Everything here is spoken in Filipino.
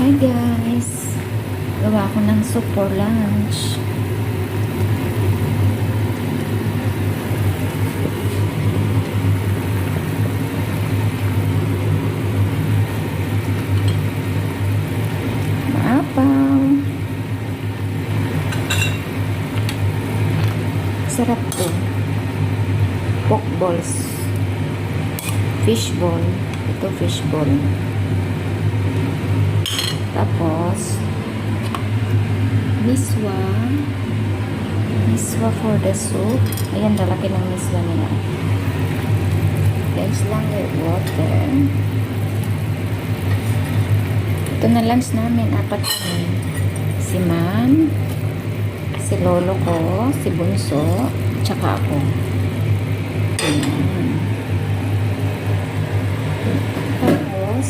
Hi guys! Gawa ko ng soup for lunch. Maapaw. Sarap to. Pork balls. Fish ball. Ito fish ball. Tapos, miswa for the soup. Ayan, lalaki ng miswa nila. Guys lang with water. Ito na lunch namin, 4 kami. Si Ma'am, si Lolo ko, si Bunso, tsaka ako. Ayan. Tapos,